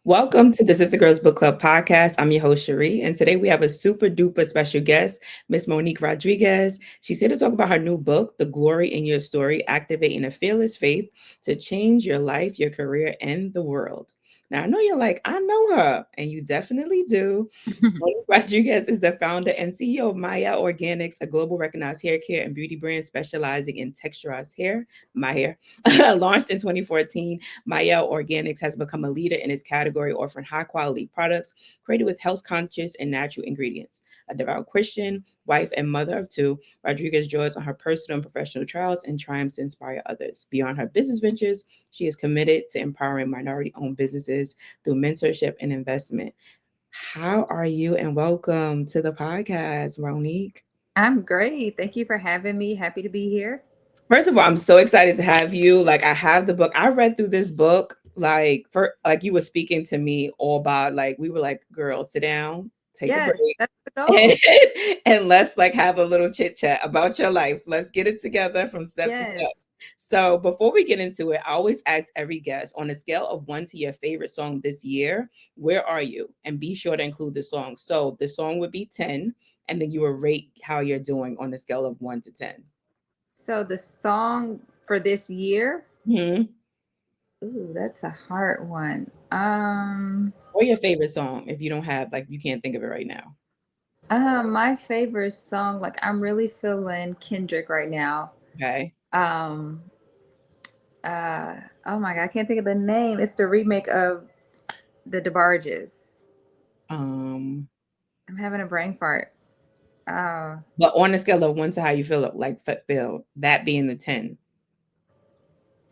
Welcome to the Sistah Girls Book Club podcast. I'm your host, Cherie, and today we have a super duper special guest, Miss Monique Rodriguez. She's here to talk about her new book, The Glory in Your Story, Activating a Fearless Faith to Change Your Life, Your Career, and the World. Now, I know you're like, I know her, and you definitely do. Monique Rodriguez is the founder and CEO of Mielle Organics, a global recognized hair care and beauty brand specializing in texturized hair. My hair, launched in 2014. Mielle Organics has become a leader in its category, offering high quality products created with health conscious and natural ingredients. A devout Christian, wife, and mother of two, Rodriguez draws on her personal and professional trials and triumphs to inspire others. Beyond her business ventures, she is committed to empowering minority owned businesses through mentorship and investment. How are you? And welcome to the podcast, Monique. I'm great. Thank you for having me. Happy to be here. First of all, I'm so excited to have you. Like, I have the book. I read through this book like you were speaking to me all about, like, we were like, girl, sit down, take a Yes, break, that's the and, goal. and let's like have a little chit chat about your life. Let's get it together from step to step. Yes. So before we get into it, I always ask every guest, on a scale of one to your favorite song this year, where are you? And be sure to include the song. So the song would be 10, and then you will rate how you're doing on a scale of 1 to 10. So the song for this year, Mhm. ooh, that's a hard one. Or your favorite song if you don't have, like, you can't think of it right now. My favorite song, like I'm really feeling Kendrick right now. Okay. Um, uh, oh my God, I can't think of the name. It's the remake of the DeBarges. Um, I'm having a brain fart. Uh, but on a scale of 1 to how you feel, like, feel, that being the 10.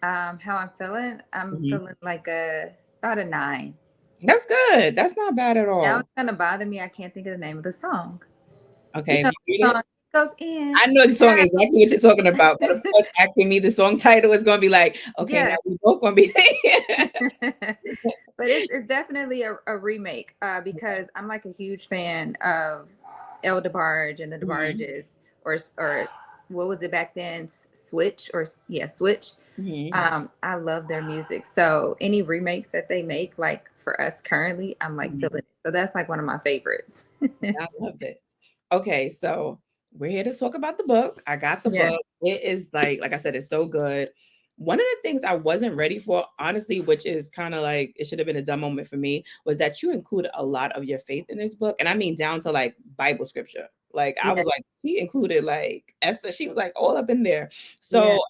how I'm feeling? I'm Mhm. feeling like about a 9. That's good. That's not bad at Now all. it's gonna bother me. I can't think of the name of the song. You Okay, if know you the get it. song goes in. I know the song Yeah. exactly what you're talking about, but of course, asking me the song title is gonna be like, okay, now Yes. we both gonna be But it's definitely a remake because I'm like a huge fan of El DeBarge and the Mhm, DeBarges or what was it back then? Switch or yeah, Switch. mhm, I love their music. So any remakes that they make, like for us currently, I'm like mhm. feeling it. So that's like one of my favorites. I loved it. Okay, so we're here to talk about the book. I got the Yeah. book. It is like I said, it's so good. One of the things I wasn't ready for, honestly, which is kind of like it should have been a dumb moment for me, was that you included a lot of your faith in this book. And I mean down to like Bible scripture. Like I Yeah. was like, she included like Esther, she was like all up in there. Yeah. So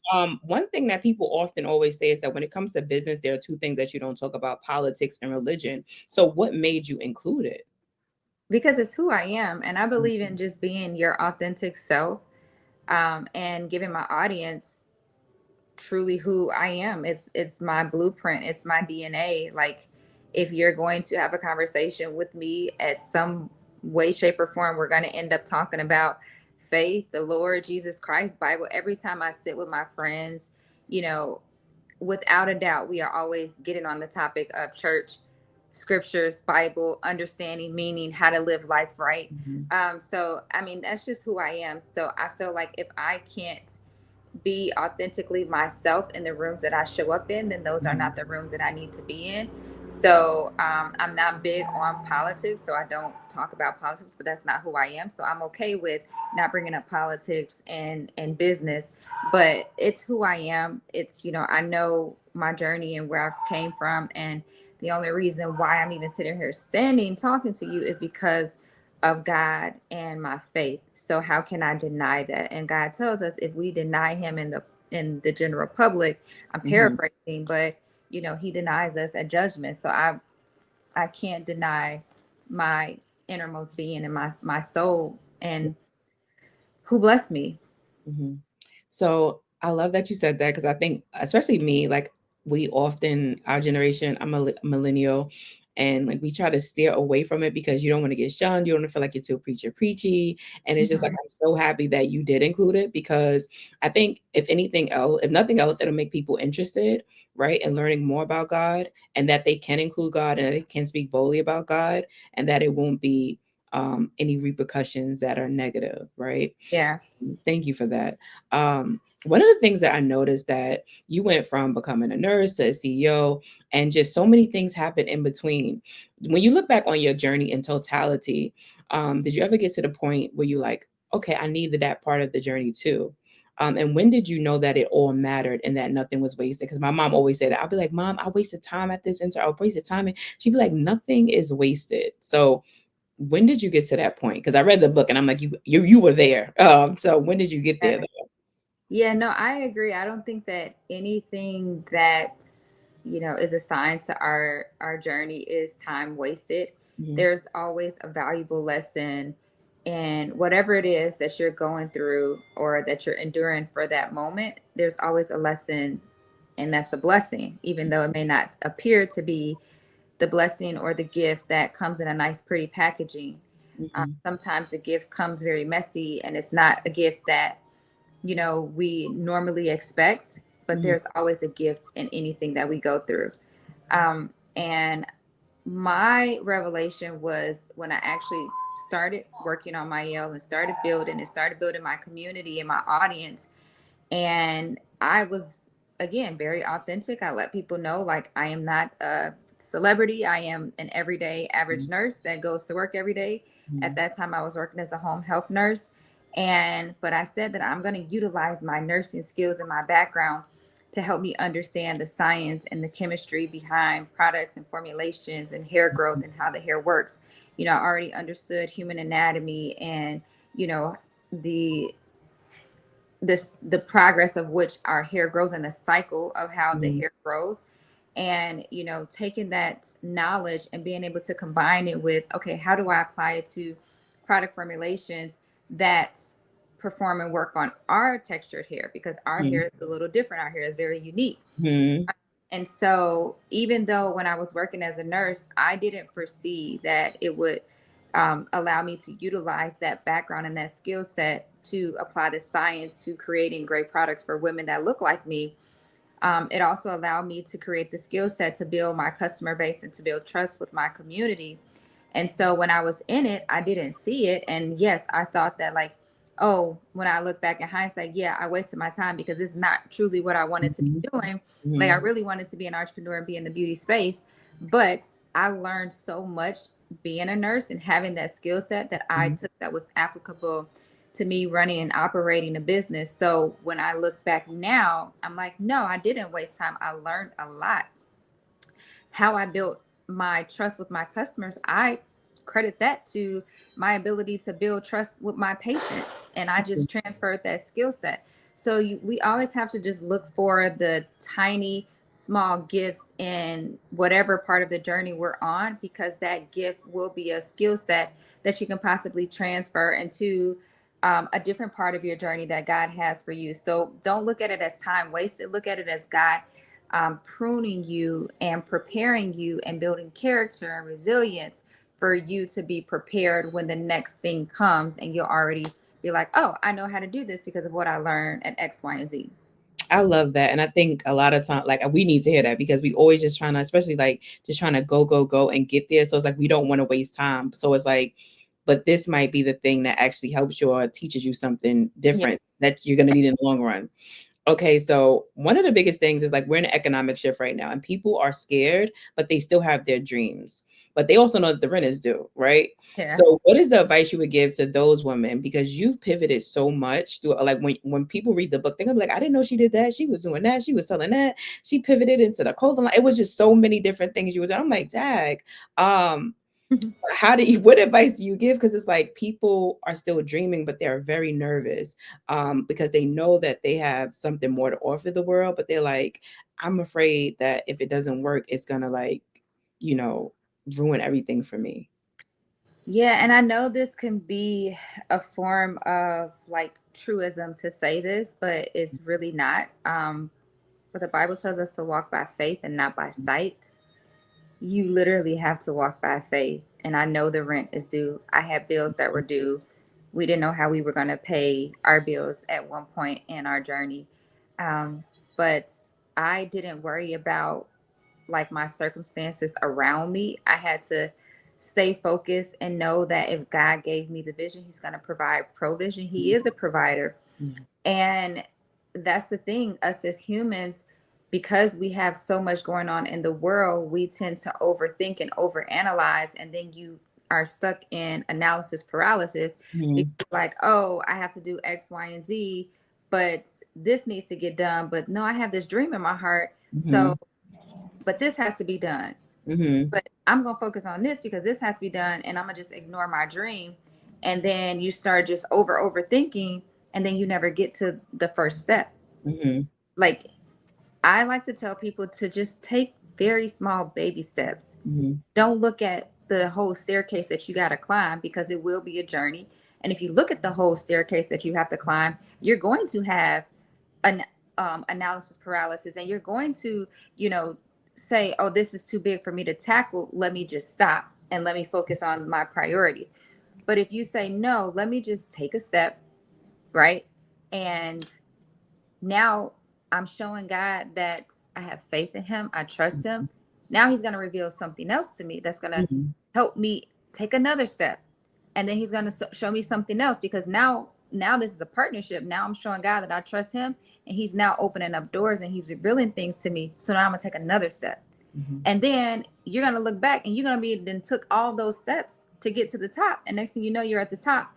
one thing that people often always say is that when it comes to business, there are two things that you don't talk about: politics and religion. So what made you include it? Because it's who I am. And I believe Mhm. in just being your authentic self and giving my audience truly who I am. It's my blueprint, it's my DNA. Like if you're going to have a conversation with me at some way, shape, or form, we're gonna end up talking about faith, the Lord, Jesus Christ, Bible. Every time I sit with my friends, you know, without a doubt, we are always getting on the topic of church, scriptures, Bible, understanding, meaning, how to live life right. Mhm. So, I mean, that's just who I am. So, I feel like if I can't be authentically myself in the rooms that I show up in, then those are Mhm. not the rooms that I need to be in. So I'm not big on politics, so I don't talk about politics, but that's not who I am. So I'm okay with not bringing up politics and business, but it's who I am. It's, I know my journey and where I came from. And the only reason why I'm even sitting here standing talking to you is because of God and my faith. So how can I deny that? And God tells us if we deny him in the general public, I'm Mhm. paraphrasing, but he denies us at judgment. So I can't deny my innermost being and my soul and who blessed me. Mhm. So I love that you said that because I think, especially me, like we often, our generation, I'm a millennial, and like we try to steer away from it because you don't want to get shunned. You don't wanna feel like you're too preachy. And it's just like, Mhm. I'm so happy that you did include it because I think if anything else, if nothing else, it'll make people interested, right? And learning more about God and that they can include God and that they can speak boldly about God and that it won't be any repercussions that are negative, right? Yeah. Thank you for that. One of the things that I noticed that you went from becoming a nurse to a CEO, and just so many things happened in between. When you look back on your journey in totality, did you ever get to the point where you like, okay, I needed that part of the journey too? And when did you know that it all mattered and that nothing was wasted? Because my mom always said that. I'll be like, Mom, I wasted time at this I wasted time. And she'd be like, nothing is wasted. So when did you get to that point? Because I read the book and I'm like, you were there. So when did you get there though? Yeah, no, I agree. I don't think that anything that, is assigned to our journey is time wasted. Mhm, There's always a valuable lesson in whatever it is that you're going through or that you're enduring for that moment. There's always a lesson, and that's a blessing, even though it may not appear to be the blessing or the gift that comes in a nice, pretty packaging. mhm, Sometimes the gift comes very messy, and it's not a gift that we normally expect, but mhm, there's always a gift in anything that we go through. And my revelation was when I actually started working on my Mielle and started building my community and my audience. And I was, again, very authentic. I let people know, like, I am not a celebrity. I am an everyday average mhm, nurse that goes to work every day. At mhm, that time, I was working as a home health nurse. But I said that I'm going to utilize my nursing skills and my background to help me understand the science and the chemistry behind products and formulations and hair growth and how the hair works. I already understood human anatomy and, the the progress of which our hair grows and the cycle of how the mhm, hair grows, and taking that knowledge and being able to combine it with, okay, how do I apply it to product formulations that perform and work on our textured hair, because our hair mhm, is a little different, our hair is very unique. mhm, And so, even though when I was working as a nurse, I didn't foresee that it would allow me to utilize that background and that skill set to apply the science to creating great products for women that look like me. It also allowed me to create the skill set to build my customer base and to build trust with my community. And so when I was in it, I didn't see it. And yes, I thought that, like, oh, when I look back in hindsight, yeah, I wasted my time because it's not truly what I wanted to be mhm, doing. Like, I mhm, really wanted to be an entrepreneur and be in the beauty space. But I learned so much being a nurse and having that skill set that I mhm. took that was applicable to me running and operating a business. So when I look back now, I'm like, no, I didn't waste time. I learned a lot. How I built my trust with my customers, I credit that to my ability to build trust with my patients. And I just transferred that skill set. So we always have to just look for the tiny, small gifts in whatever part of the journey we're on, because that gift will be a skill set that you can possibly transfer into a different part of your journey that God has for you. So don't look at it as time wasted. Look at it as God pruning you and preparing you and building character and resilience for you to be prepared when the next thing comes, and you'll already be like, oh, I know how to do this because of what I learned at X, Y, and Z. I love that. And I think a lot of time, like we need to hear that because we always just trying to, especially like just trying to go, go, go and get there. So it's like we don't want to waste time. So it's like, but this might be the thing that actually helps you or teaches you something Yeah. different that you're going to need in the long run. Okay, so one of the biggest things is like we're in an economic shift right now, and people are scared, but they still have their dreams. But they also know that the rent is due, right? Yeah. So, what is the advice you would give to those women? Because you've pivoted so much through, like when people read the book, they're gonna be like, I didn't know she did that. She was doing that. She was selling that. She pivoted into the clothing line. It was just so many different things you were doing. I'm like, dag. Um, how do you what advice do you give, because it's like people are still dreaming but they're very nervous because they know that they have something more to offer the world, but they're like, I'm afraid that if it doesn't work it's gonna like, you know, ruin everything for me. Yeah, and I know this can be a form of like truism to say this, but it's really not. But the Bible tells us to walk by faith and not by sight. You literally have to walk by faith. And I know the rent is due. I had bills that were due. We didn't know how we were going to pay our bills at one point in our journey. But I didn't worry about like my circumstances around me. I had to stay focused and know that if God gave me the vision, He's going to provide provision. He is a provider. Mhm. And that's the thing, us as humans, because we have so much going on in the world, we tend to overthink and overanalyze. And then you are stuck in analysis paralysis because, Mhm. like, oh, I have to do X, Y, and Z, but this needs to get done. But no, I have this dream in my heart. So, Mhm. but this has to be done. Mhm. But I'm going to focus on this because this has to be done. And I'm going to just ignore my dream. And then you start just overthinking. And then you never get to the first step. Mhm. Like, I like to tell people to just take very small baby steps. Mhm. Don't look at the whole staircase that you got to climb because it will be a journey. And if you look at the whole staircase that you have to climb, you're going to have an analysis paralysis, and you're going to, you know, say, "Oh, this is too big for me to tackle. Let me just stop and let me focus on my priorities." But if you say, "No, let me just take a step," right, and now I'm showing God that I have faith in Him, I trust Him. Now He's going to reveal something else to me that's going to Mhm. help me take another step. And then He's going to show me something else, because now this is a partnership. Now I'm showing God that I trust Him, and He's now opening up doors and He's revealing things to me. So now I'm going to take another step. Mhm. And then you're going to look back and you're going to be then took all those steps to get to the top. And next thing you know, you're at the top.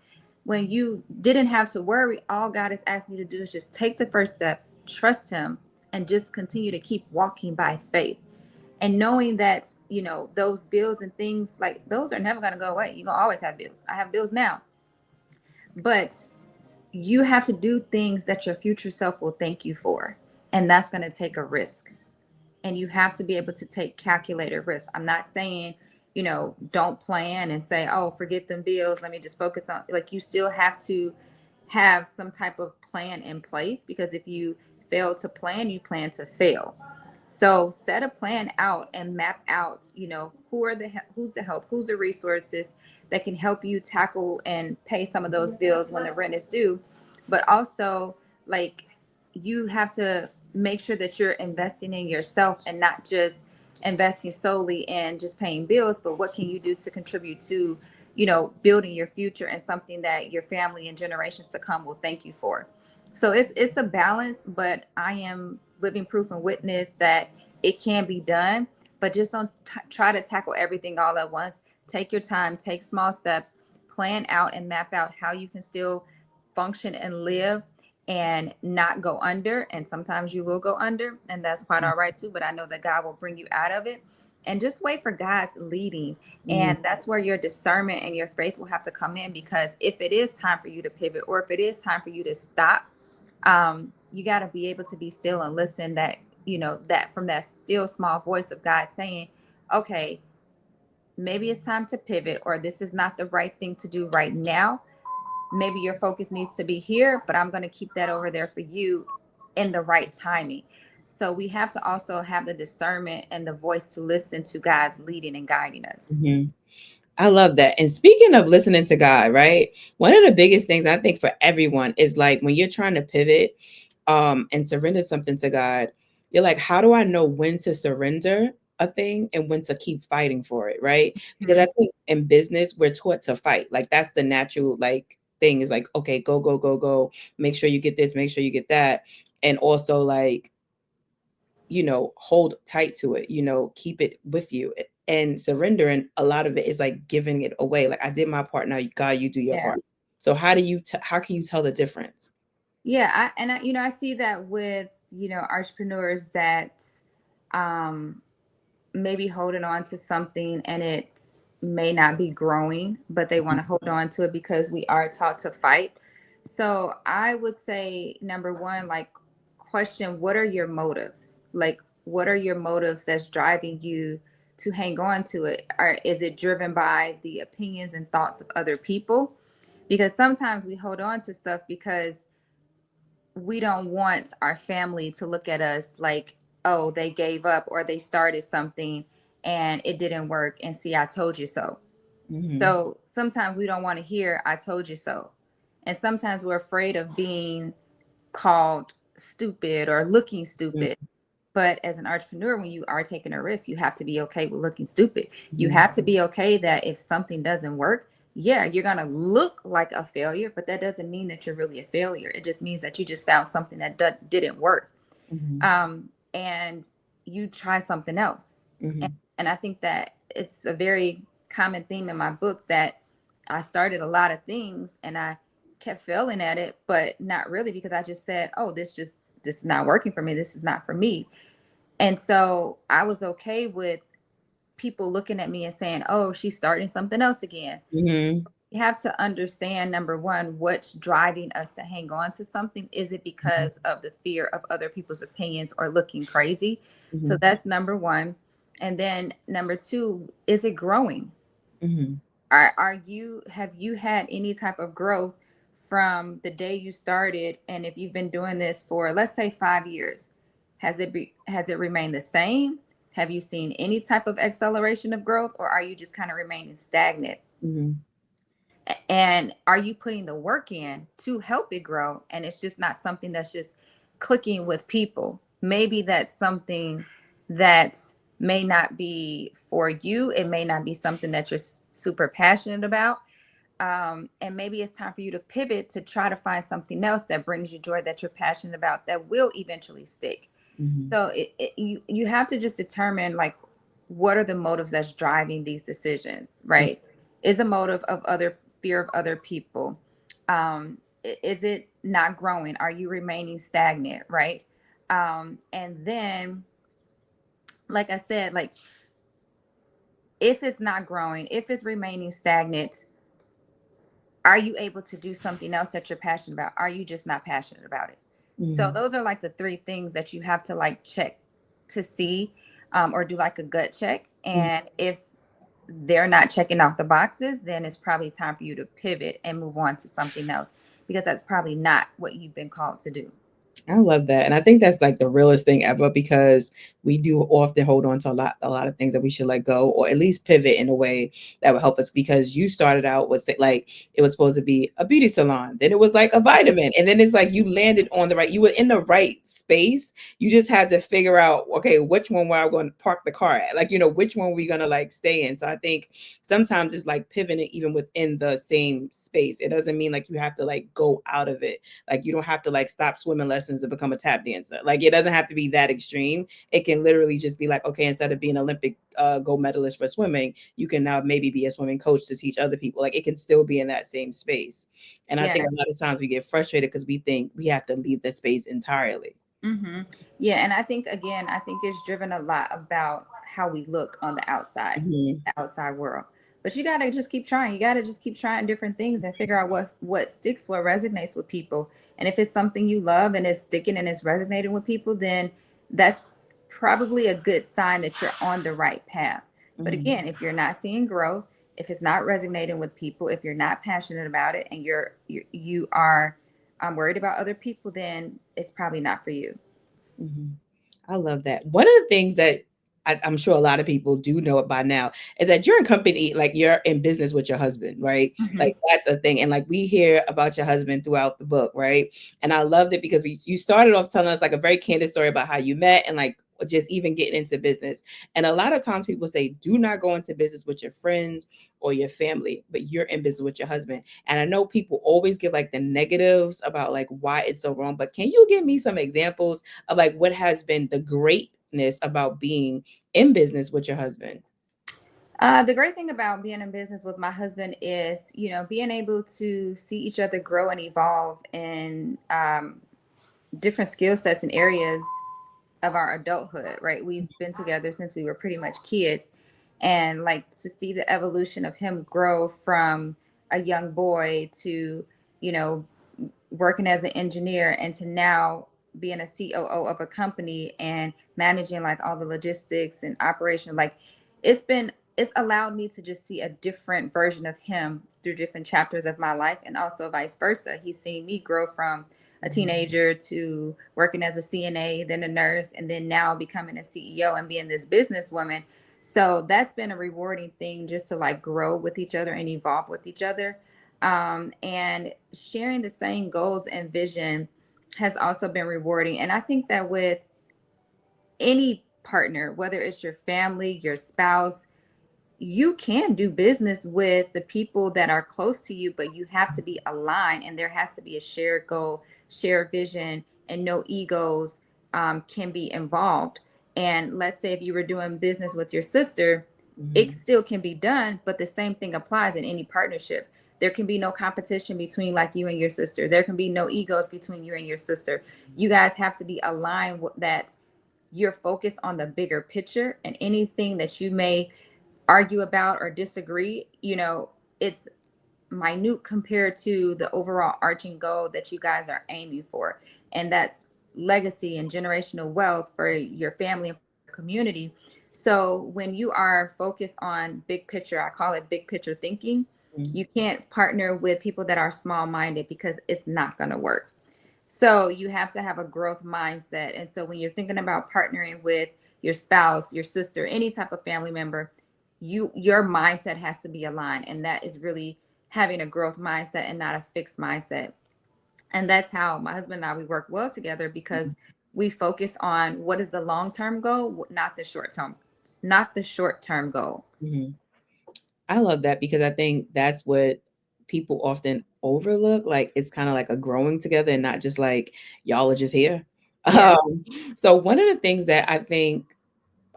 When you didn't have to worry, all God is asking you to do is just take the first step, trust Him, and just continue to keep walking by faith. And knowing that, you know, those bills and things like those are never going to go away. You're going to always have bills. I have bills now. But you have to do things that your future self will thank you for. And that's going to take a risk, and you have to be able to take calculated risks. I'm not saying, you know, don't plan and say, oh, forget them bills. Let me just focus on, like, you still have to have some type of plan in place, because if you fail to plan, you plan to fail. So set a plan out and map out, you know, who's the help, who's the resources that can help you tackle and pay some of those bills when the rent is due. But also, like, you have to make sure that you're investing in yourself and not just investing solely in just paying bills, but what can you do to contribute to, you know, building your future and something that your family and generations to come will thank you for. So it's a balance, but I am living proof and witness that it can be done. But just don't try to tackle everything all at once. Take your time, take small steps, plan out and map out how you can still function and live and not go under. And sometimes you will go under, and that's quite all right too. But I know that God will bring you out of it. And just wait for God's leading. Mhm. And that's where your discernment and your faith will have to come in, because if it is time for you to pivot, or if it is time for you to stop, you got to be able to be still and listen, that, you know, that from that still small voice of God saying, okay, maybe it's time to pivot, or this is not the right thing to do right now. Maybe your focus needs to be here, but I'm going to keep that over there for you in the right timing. So we have to also have the discernment and the voice to listen to God's leading and guiding us. Mhm. I love that. And speaking of listening to God, right? One of the biggest things I think for everyone is like when you're trying to pivot and surrender something to God, you're like, how do I know when to surrender a thing and when to keep fighting for it, right? Because I Mhm. think in business we're taught to fight. Like that's the natural like thing is like, okay, go, go, go, go. Make sure you get this, make sure you get that. And also like hold tight to it, keep it with you. And surrendering, a lot of it is like giving it away. Like I did my part, now God, you do your Yeah. part. So how can you tell the difference? Yeah. You know, I see that with, you know, entrepreneurs that, um, maybe holding on to something and it may not be growing, but they want to hold on to it because we are taught to fight. So I would say, number one, like, question, what are your motives? Like, what are your motives that's driving you to hang on to it? Or is it driven by the opinions and thoughts of other people? Because sometimes we hold on to stuff because we don't want our family to look at us like, oh, they gave up or they started something and it didn't work. And see, I told you so. Mm-hmm. So sometimes we don't want to hear, I told you so. And sometimes we're afraid of being called stupid or looking stupid. But as an entrepreneur, when you are taking a risk, you have to be okay with looking stupid. You Mhm. have to be okay that if something doesn't work, yeah, you're going to look like a failure, but that doesn't mean that you're really a failure. It just means that you just found something that didn't work. Mhm. And you try something else. And, Mhm. and I think that it's a very common theme in my book that I started a lot of things and I kept failing at it, but not really, because I just said, oh, this is not working for me. This is not for me. And so I was okay with people looking at me and saying, oh, she's starting something else again. Mhm. You have to understand, number one, what's driving us to hang on to something. Is it because of the fear of other people's opinions or looking crazy? So Mhm. that's number one. And then number two, is it growing? Mhm. Are you, have you had any type of growth from the day you started? And if you've been doing this for, let's say, 5 years, has it remained the same? Have you seen any type of acceleration of growth, or are you just kind of remaining stagnant? Mhm. And are you putting the work in to help it grow? And it's just not something that's just clicking with people. Maybe that's something that may not be for you. It may not be something that you're super passionate about. And maybe it's time for you to pivot to try to find something else that brings you joy, that you're passionate about, that will eventually stick. Mhm. So you have to just determine, like, what are the motives that's driving these decisions, right? Is a motive of other fear of other people? Is it not growing? Are you remaining stagnant, right? And then, like I said, like, if it's not growing, if it's remaining stagnant, are you able to do something else that you're passionate about? Are you just not passionate about it? So Mhm. those are like the three things that you have to like check to see, or do like a gut check. Mhm. And if they're not checking off the boxes, then it's probably time for you to pivot and move on to something else, because that's probably not what you've been called to do. I love that. And I think that's like the realest thing ever because we do often hold on to a lot of things that we should let go or at least pivot in a way that would help us because you started out with like it was supposed to be a beauty salon. Then it was like a vitamin. And then it's like you landed on the right, you were in the right space. You just had to figure out, okay, which one were I going to park the car at? Like, which one we gonna like stay in. So I think sometimes it's like pivoting even within the same space. It doesn't mean like you have to like go out of it. Like you don't have to like stop swimming lessons to become a tap dancer. Like it doesn't have to be that extreme. It can literally just be like, okay, instead of being an Olympic gold medalist for swimming, you can now maybe be a swimming coach to teach other people. Like it can still be in that same space. And I Yeah. think a lot of times we get frustrated because we think we have to leave the space entirely. Mm-hmm. Yeah, and I think, again, I think it's driven a lot about how we look on Mhm. the outside world. But you gotta just keep trying. You gotta just keep trying different things and figure out what sticks, what resonates with people. And if it's something you love and it's sticking and it's resonating with people, then that's probably a good sign that you're on the right path. But Mhm. again, if you're not seeing growth, if it's not resonating with people, if you're not passionate about it, and you are worried about other people, then it's probably not for you. Mhm. I love that. One of the things that I'm sure a lot of people do know it by now is that you're in company, like you're in business with your husband, right? Hmm. Like that's a thing. And like we hear about your husband throughout the book, right? And I loved it because you started off telling us like a very candid story about how you met and like just even getting into business. And a lot of times people say, do not go into business with your friends or your family, but you're in business with your husband. And I know people always give like the negatives about like why it's so wrong, but can you give me some examples of like what has been the greatness about being in business with your husband? The great thing about being in business with my husband is, being able to see each other grow and evolve in different skill sets and areas of our adulthood, right? We've been together since we were pretty much kids. And like to see the evolution of him grow from a young boy to, you know, working as an engineer and to now being a COO of a company and managing like all the logistics and operation, like it's allowed me to just see a different version of him through different chapters of my life, and also vice versa. He's seen me grow from a Mhm. teenager to working as a CNA, then a nurse, and then now becoming a CEO and being this businesswoman. So that's been a rewarding thing, just to like grow with each other and evolve with each other. And sharing the same goals and vision has also been rewarding. And I think that with any partner, whether it's your family, your spouse, you can do business with the people that are close to you, but you have to be aligned and there has to be a shared goal, shared vision, and no egos can be involved. And let's say if you were doing business with your sister, it Mhm. still can be done, but the same thing applies in any partnership. There can be no competition between like you and your sister. There can be no egos between you and your sister. You guys have to be aligned with that you're focused on the bigger picture, and anything that you may argue about or disagree, it's minute compared to the overall arching goal that you guys are aiming for. And that's legacy and generational wealth for your family and for your community. So when you are focused on big picture, I call it big picture thinking, Mhm. you can't partner with people that are small minded because it's not going to work. So you have to have a growth mindset. And so when you're thinking about partnering with your spouse, your sister, any type of family member, your mindset has to be aligned. And that is really having a growth mindset and not a fixed mindset. And that's how my husband and I we work well together because we focus on what is the long-term goal, not the short-term goal. Mhm. I love that because I think that's what people often overlook. Like it's kind of like a growing together and not just like y'all are just here. Yeah. Um, so one of the things that I think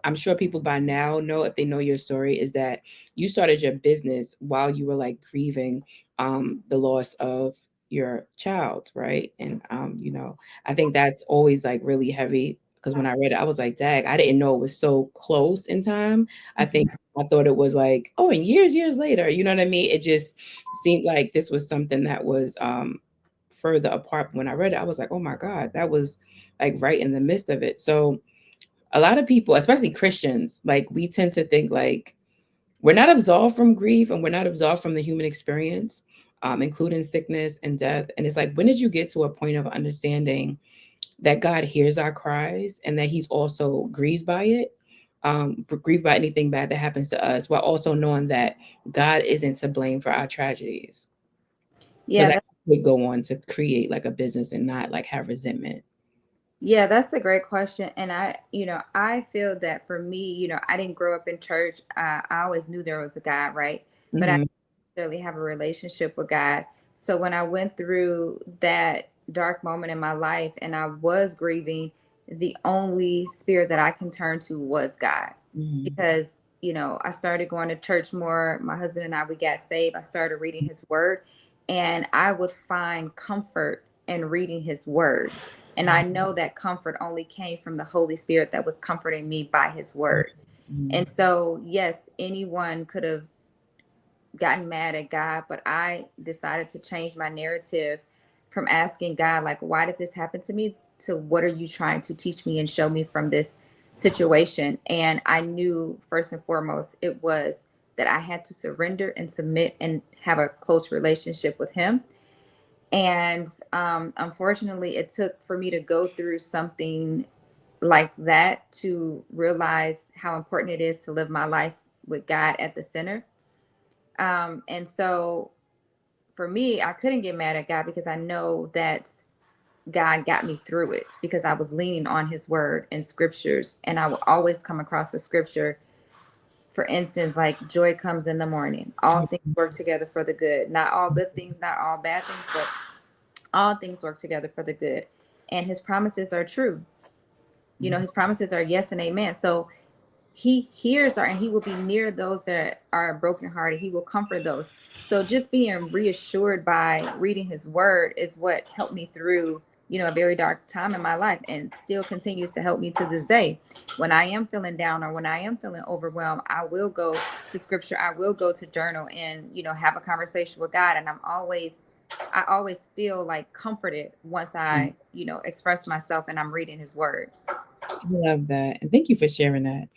I'm sure people by now know if they know your story is that you started your business while you were like grieving the loss of your child, right? And I think that's always like really heavy because when I read it, I was like, "Dag, I didn't know it was so close in time." I think Mhm. I thought it was like, oh, and years later, you know what I mean? It just seemed like this was something that was further apart. When I read it, I was like, "Oh my God, that was like right in the midst of it." So a lot of people, especially Christians, like we tend to think like we're not absolved from grief and we're not absolved from the human experience, including sickness and death. And it's like, when did you get to a point of understanding that God hears our cries and that He's also grieved by it, grieved by anything bad that happens to us, while also knowing that God isn't to blame for our tragedies? So Yeah, that would go on to create like a business and not like have resentment. Yeah, that's a great question. And I feel that for me, I didn't grow up in church. I always knew there was a God, right? But I Hmm. didn't really have a relationship with God. So when I went through that dark moment in my life and I was grieving, the only spirit that I can turn to was God. Hmm. Because, I started going to church more. My husband and I, we got saved. I started reading his word, and I would find comfort in reading his word. And I know that comfort only came from the Holy Spirit that was comforting me by his word. Hmm. And so, yes, anyone could have gotten mad at God, but I decided to change my narrative from asking God, like, why did this happen to me, to what are you trying to teach me and show me from this situation? And I knew first and foremost, it was that I had to surrender and submit and have a close relationship with Him. And unfortunately, it took for me to go through something like that to realize how important it is to live my life with God at the center. And so for me, I couldn't get mad at God because I know that God got me through it because I was leaning on His word and scriptures. And I will always come across a scripture, for instance, like joy comes in the morning. All things work together for the good. Not all good things, not all bad things, but all things work together for the good. And His promises are true. His promises are yes and amen. So He hears our, and He will be near those that are brokenhearted. He will comfort those. So just being reassured by reading His word is what helped me through, a very dark time in my life, and still continues to help me to this day. When I am feeling down or when I am feeling overwhelmed, I will go to scripture. I will go to journal and, have a conversation with God. And I always feel like comforted once I, express myself and I'm reading His word. I love that. And thank you for sharing that.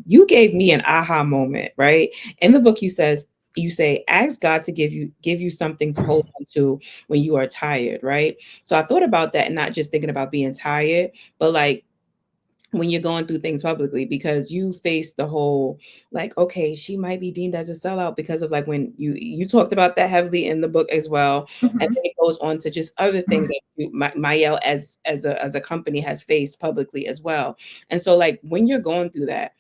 You gave me an aha moment, right? In the book you say ask God to give you something to hold on to when you are tired, right? So I thought about that and not just thinking about being tired, but like when you're going through things publicly, because you face the whole, like, okay, she might be deemed as a sellout because of, like, when you talked about that heavily in the book as well. And Mhm. then it goes on to just other things that Mielle as a company has faced publicly as well. And so, like, when you're going through that,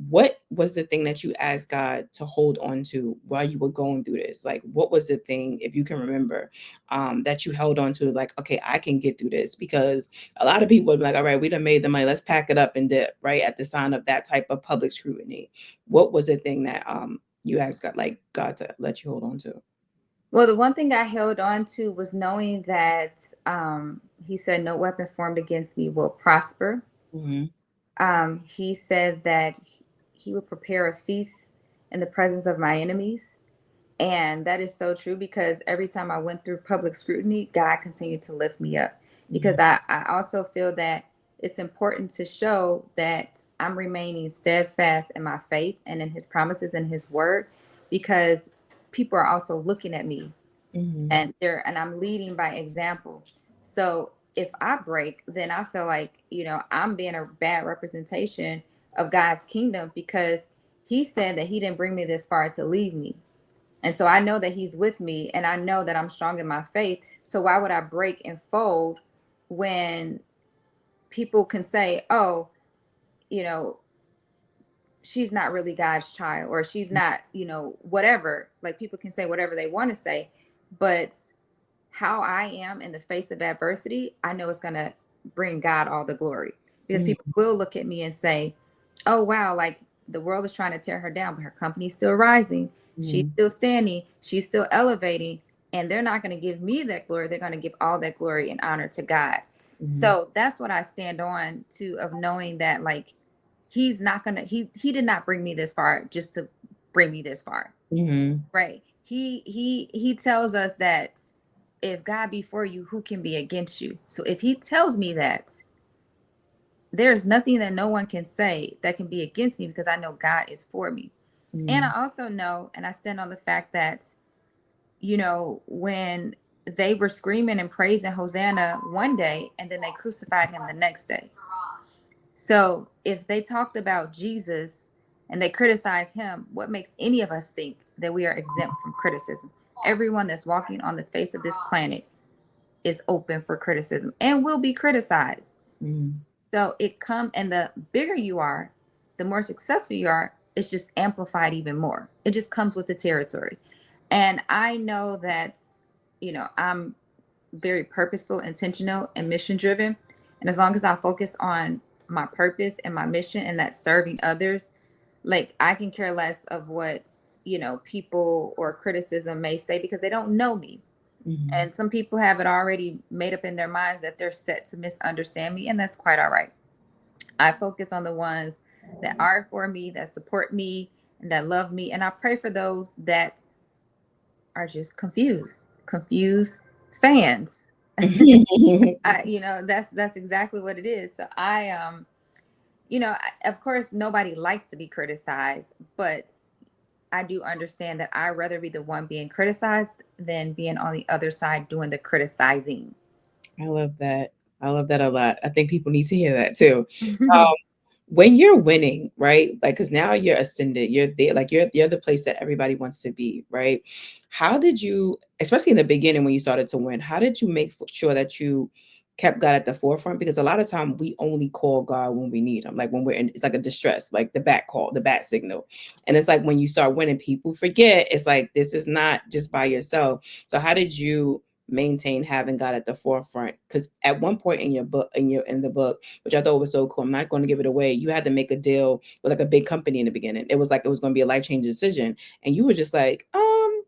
what was the thing that you asked God to hold on to while you were going through this? Like, what was the thing, if you can remember, that you held on to, like, okay, I can get through this? Because a lot of people would be like, all right, we done made the money, let's pack it up and dip, right? At the sign of that type of public scrutiny. What was the thing that you asked God, like, God to let you hold on to? Well, the one thing I held on to was knowing that he said, "No weapon formed against me will prosper." Mm-hmm. He said that he would prepare a feast in the presence of my enemies. And that is so true because every time I went through public scrutiny, God continued to lift me up. Mm-hmm. Because I also feel that it's important to show that I'm remaining steadfast in my faith and in his promises and his word, because people are also looking at me, Mm-hmm. and I'm leading by example. So if I break, then I feel like, I'm being a bad representation of God's kingdom, because he said that he didn't bring me this far to leave me. And so I know that he's with me, and I know that I'm strong in my faith. So why would I break and fold when people can say, "Oh, you know, she's not really God's child," or "She's not, whatever." Like, people can say whatever they want to say, but how I am in the face of adversity, I know it's going to bring God all the glory, because people will look at me and say, "Oh, wow, like the world is trying to tear her down, but her company's still rising. She's Mm-hmm. still standing. She's still elevating." And they're not going to give me that glory. They're going to give all that glory and honor to God. Mm-hmm. So that's what I stand on to, of knowing that, like, he's not going to, he did not bring me this far just to bring me this far. Mm-hmm. Right. He tells us that if God be for you, who can be against you? So if he tells me that, there's nothing that no one can say that can be against me, because I know God is for me. And I also know, and I stand on the fact that, when they were screaming and praising Hosanna one day and then they crucified him the next day. So if they talked about Jesus and they criticized him, what makes any of us think that we are exempt from criticism? Everyone that's walking on the face of this planet is open for criticism and will be criticized. Mm-hmm. So and the bigger you are, the more successful you are, it's just amplified even more. It just comes with the territory. And I know that, I'm very purposeful, intentional, and mission driven. And as long as I focus on my purpose and my mission, and that's serving others, like, I can care less of what, people or criticism may say, because they don't know me. Mm-hmm. And some people have it already made up in their minds that they're set to misunderstand me, and that's quite all right. I focus on the ones that are for me, that support me, and that love me. And I pray for those that are just confused fans. That's exactly what it is. So of course, nobody likes to be criticized, but I do understand that I'd rather be the one being criticized than being on the other side doing the criticizing. I love that. I love that a lot. I think people need to hear that too. Um, when you're winning, right? Like, because now you're ascended, you're there, like you're the place that everybody wants to be, right? How did you, especially in the beginning when you started to win, how did you make sure that you kept God at the forefront? Because a lot of time we only call God when we need him, like when we're in, it's like a distress, like the bat call, the bat signal. And it's like when you start winning, people forget it's like this is not just by yourself. So how did you maintain having God at the forefront? Because at one point in your book, in the book, which I thought was so cool, I'm not going to give it away, you had to make a deal with like a big company in the beginning. It was like it was going to be a life-changing decision, and you were just like,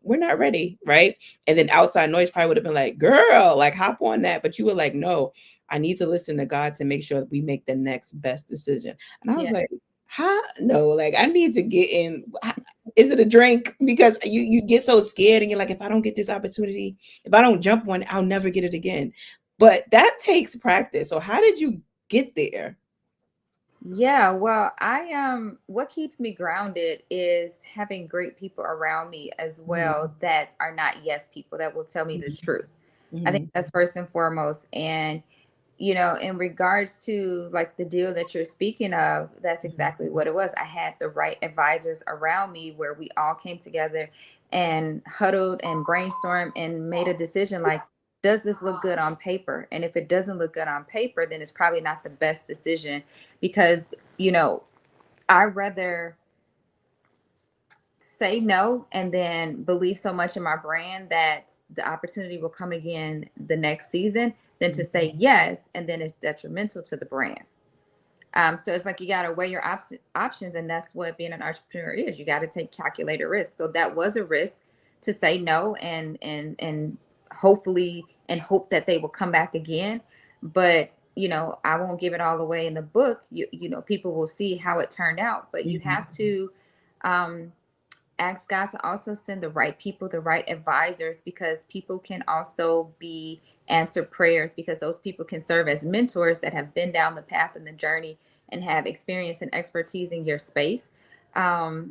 we're not ready, right? And then outside noise probably would have been like, girl, like hop on that, but you were like, no, I need to listen to God to make sure that we make the next best decision. And I was Yeah. like, huh? No, like I need to get in. Is it a drink? Because you get so scared and you're like, if I don't get this opportunity, if I don't jump one, I'll never get it again. But that takes practice. So how did you get there? Yeah, well, what keeps me grounded is having great people around me as Mhm, well, that are not yes people, that will tell me the truth. I think mhm, that's first and foremost. And in regards to like the deal that you're speaking of, that's exactly what it was. I had the right advisors around me where we all came together and huddled and brainstormed and made a decision like, does this look good on paper? And if it doesn't look good on paper, then it's probably not the best decision because, I'd rather say no and then believe so much in my brand that the opportunity will come again the next season than to say yes and then it's detrimental to the brand. So it's like you got to weigh your options, and that's what being an entrepreneur is. You got to take calculated risks. So that was a risk to say no, and hopefully and hope that they will come back again. But I won't give it all away in the book. People will see how it turned out, but you have to um, ask God to also send the right people, the right advisors, because people can also be answer prayers because those people can serve as mentors that have been down the path and the journey and have experience and expertise in your space. I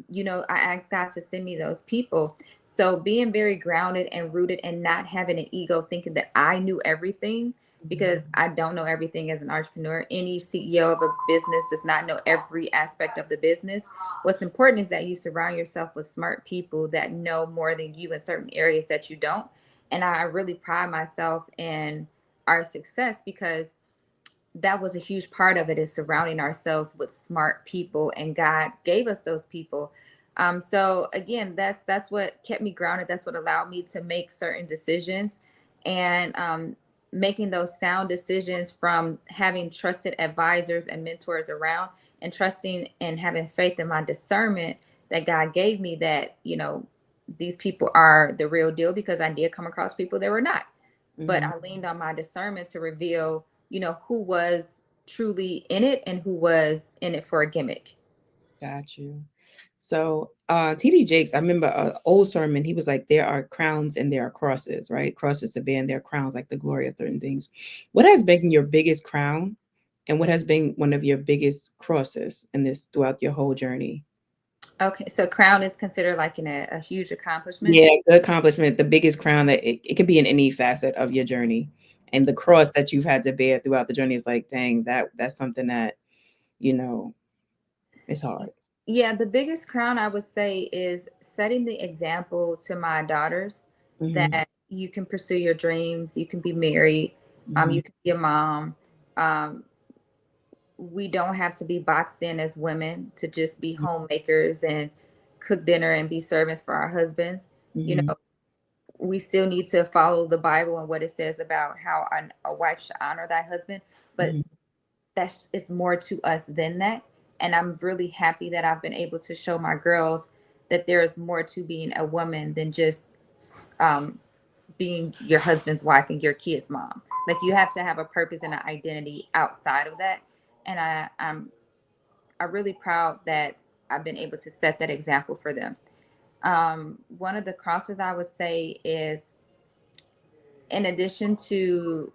asked God to send me those people. So being very grounded and rooted and not having an ego thinking that I knew everything because I don't know everything as an entrepreneur. Any CEO of a business does not know every aspect of the business. What's important is that you surround yourself with smart people that know more than you in certain areas that you don't. And I really pride myself in our success because that was a huge part of it, is surrounding ourselves with smart people, and God gave us those people. So again, that's what kept me grounded. That's what allowed me to make certain decisions, and making those sound decisions from having trusted advisors and mentors around, and trusting and having faith in my discernment that God gave me, that these people are the real deal, because I did come across people that were not. But I leaned on my discernment to reveal who was truly in it and who was in it for a gimmick. Got you. So, TD Jakes, I remember an old sermon. He was like, there are crowns and there are crosses, right? Crosses to bear, and there are crowns, like the glory of certain things. What has been your biggest crown, and what has been one of your biggest crosses in this throughout your whole journey? Okay, so crown is considered like a huge accomplishment. Yeah, good accomplishment, the biggest crown that it could be in any facet of your journey. And the cross that you've had to bear throughout the journey is like, dang, that's something that, you know, it's hard. Yeah, the biggest crown I would say is setting the example to my daughters Mhm, that you can pursue your dreams, you can be married, mhm, you can be a mom. Um, we don't have to be boxed in as women to just be mhm, homemakers and cook dinner and be servants for our husbands. You mhm, know, we still need to follow the Bible and what it says about how a wife should honor thy husband, but mhm, that's is more to us than that. And I'm really happy that I've been able to show my girls that there is more to being a woman than just um, being your husband's wife and your kid's mom. Like, you have to have a purpose and an identity outside of that. And I'm really proud that I've been able to set that example for them. One of the crosses I would say is, in addition to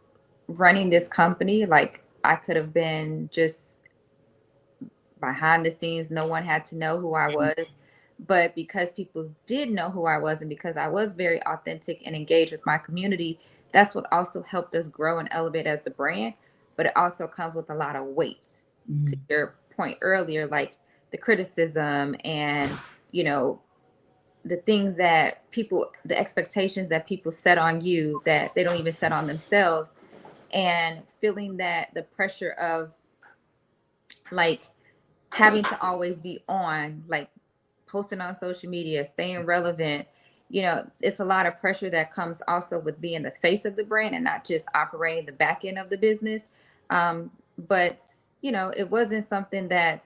running this company, like, I could have been just behind the scenes. No one had to know who I was. But because people did know who I was, and because I was very authentic and engaged with my community, that's what also helped us grow and elevate as a brand. But it also comes with a lot of weight. To mhm, your point earlier, like the criticism and, you know, the things that people, the expectations that people set on you that they don't even set on themselves, and feeling that the pressure of, like, having to always be on, like posting on social media, staying relevant. It's a lot of pressure that comes also with being the face of the brand and not just operating the back end of the business. But it wasn't something that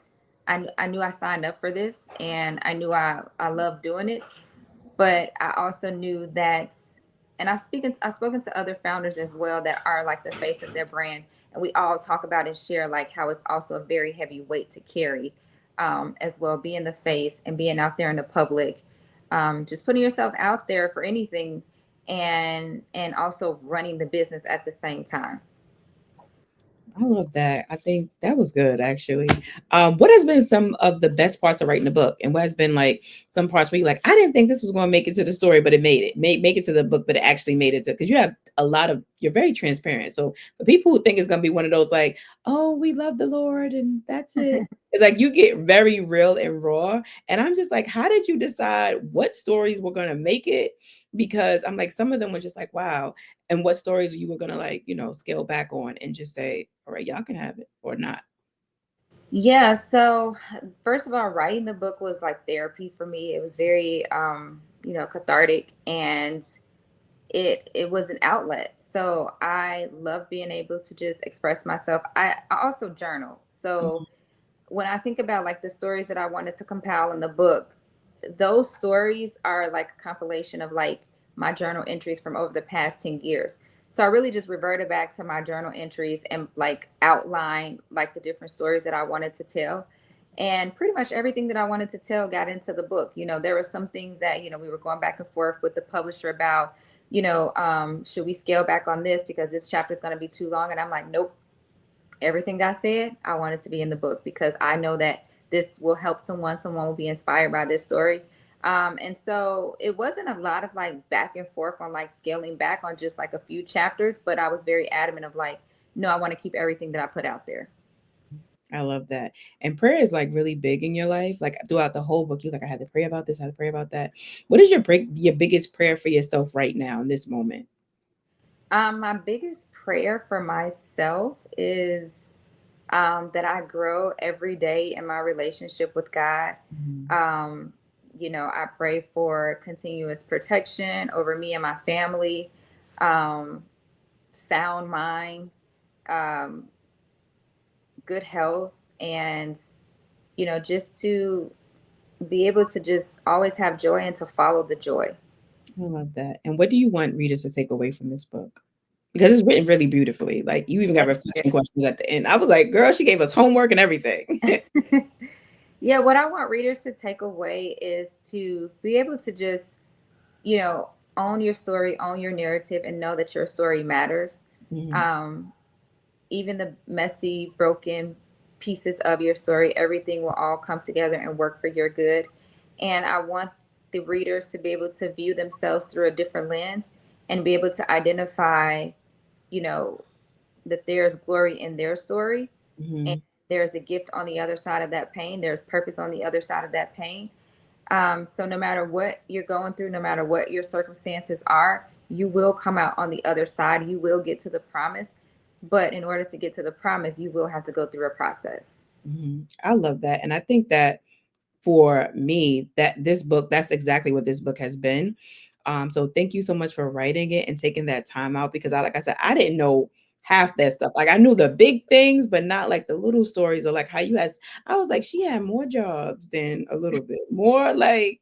I knew I signed up for this, and I knew I loved doing it. But I also knew that, and I've spoken to other founders as well that are like the face of their brand, and we all talk about and share like how it's also a very heavy weight to carry, as well, being the face and being out there in the public, just putting yourself out there for anything, and also running the business at the same time. I love that. I think that was good, actually. What has been some of the best parts of writing the book, and what has been like some parts where you like, I didn't think this was going to make it to the story, but it made it. Make it to the book, but it actually made it to, because you have a lot of you're very transparent. So the people who think it's gonna be one of those like, oh, we love the Lord and that's it. It's like you get very real and raw. And I'm just like, how did you decide what stories were gonna make it? Because I'm like, some of them was just like, wow. And what stories you were gonna like, scale back on and just say, all right, y'all can have it or not. Yeah, so first of all, writing the book was like therapy for me. It was very cathartic, and it was an outlet. So I love being able to just express myself. I also journal. So when I think about like the stories that I wanted to compile in the book, those stories are like a compilation of like my journal entries from over the past 10 years. So I really just reverted back to my journal entries and like outline like the different stories that I wanted to tell. And pretty much everything that I wanted to tell got into the book. There were some things that, we were going back and forth with the publisher about, should we scale back on this because this chapter is going to be too long? And I'm like, nope, everything I said, I wanted to be in the book because I know that this will help someone. Someone will be inspired by this story. And so it wasn't a lot of like back and forth on like scaling back on just like a few chapters, but I was very adamant of like, no, I want to keep everything that I put out there. I love that. And prayer is like really big in your life. Like throughout the whole book, you're like, I had to pray about this, I had to pray about that. What is your biggest prayer for yourself right now in this moment? My biggest prayer for myself is that I grow every day in my relationship with God. Mhm. Um, I pray for continuous protection over me and my family, um, sound mind, um, good health, and, just to be able to just always have joy and to follow the joy. I love that. And what do you want readers to take away from this book? Because it's written really beautifully. Like you even got Thank reflection questions at the end. I was like, girl, she gave us homework and everything. you. Yeah, what I want readers to take away is to be able to just, you know, own your story, own your narrative, and know that your story matters. Mhm. Um, Even the messy, broken pieces of your story, everything will all come together and work for your good. And I want the readers to be able to view themselves through a different lens and be able to identify, you know, that there's glory in their story and Mhm. there's a gift on the other side of that pain. There's purpose on the other side of that pain. So no matter what you're going through, no matter what your circumstances are, you will come out on the other side. You will get to the promise. But in order to get to the promise, you will have to go through a process. Mhm. I love that. And I think that for me, that this book, that's exactly what this book has been. So thank you so much for writing it and taking that time out because like I said, I didn't know half that stuff. Like I knew the big things, but not like the little stories or like how you has I was like, she had more jobs than a little bit. More like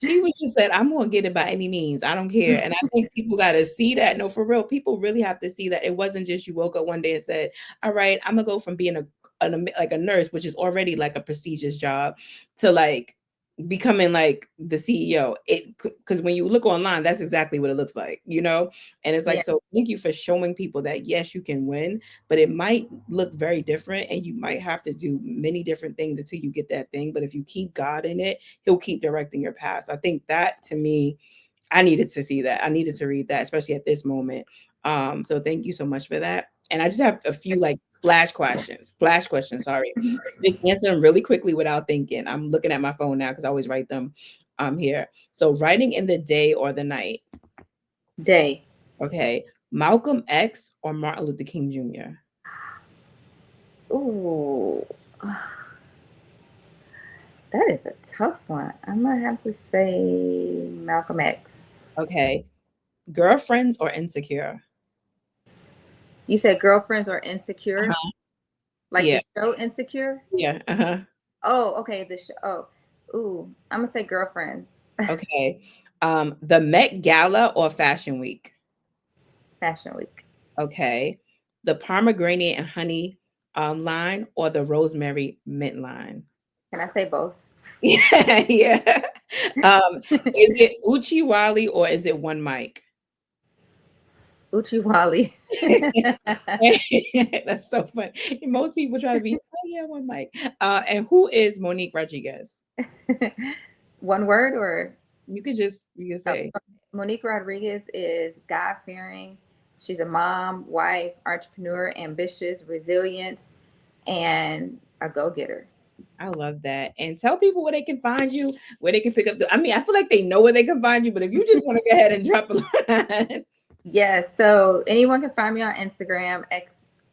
she was just said, I'm gonna get it by any means. I don't care. And I think people gotta see that. No, for real, people really have to see that it wasn't just you woke up one day and said, all right, I'm gonna go from being like a nurse, which is already like a prestigious job, to like becoming like the CEO. It because when you look online, that's exactly what it looks like. And it's like, Yeah. so thank you for showing people that yes, you can win, but it might look very different and you might have to do many different things until you get that thing. But if you keep God in it, he'll keep directing your path. So I think that to me, I needed to see that. I needed to read that, especially at this moment. So thank you so much for that. And I just have a few like flash questions. Flash questions, sorry. Just answer them really quickly without thinking. I'm looking at my phone now because I always write them here. So writing in the day or the night. Day. Okay. Malcolm X or Martin Luther King Jr. Ooh, that is a tough one. I'm gonna have to say Malcolm X. Okay. Girlfriends or insecure? You said girlfriends are insecure, Uh-huh. like Yeah. the show Insecure. Yeah. Uh-huh. Oh, okay. The show. Oh, ooh, I'm gonna say girlfriends. Okay. The Met Gala or Fashion Week? Fashion Week. Okay. The pomegranate and honey line or the rosemary mint line? Can I say both? Yeah, yeah. Is it Uchi Wally or is it one mic? Uchiwali. That's so funny. Most people try to be, oh yeah, one mic. And who is Monique Rodriguez? One word or You could oh, say, Monique Rodriguez is God fearing, She's a mom, wife, entrepreneur, ambitious, resilient, and a go-getter. I love that. And tell people where they can find you, where they can pick up I mean, I feel like they know where they can find you, but if you just want to go ahead and drop a line. Yes, so anyone can find me on Instagram,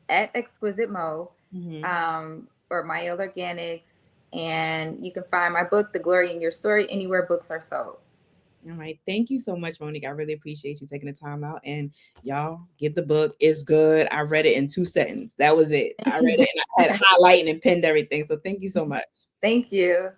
at Exquisite Mo, or Mielle Organics, and you can find my book, The Glory in Your Story, anywhere books are sold. All right. Thank you so much, Monique. I really appreciate you taking the time out. And y'all get the book. It's good. I read it in 2 sentences. That was it. I read it and I had highlighting and pinned everything. So thank you so much. Thank you.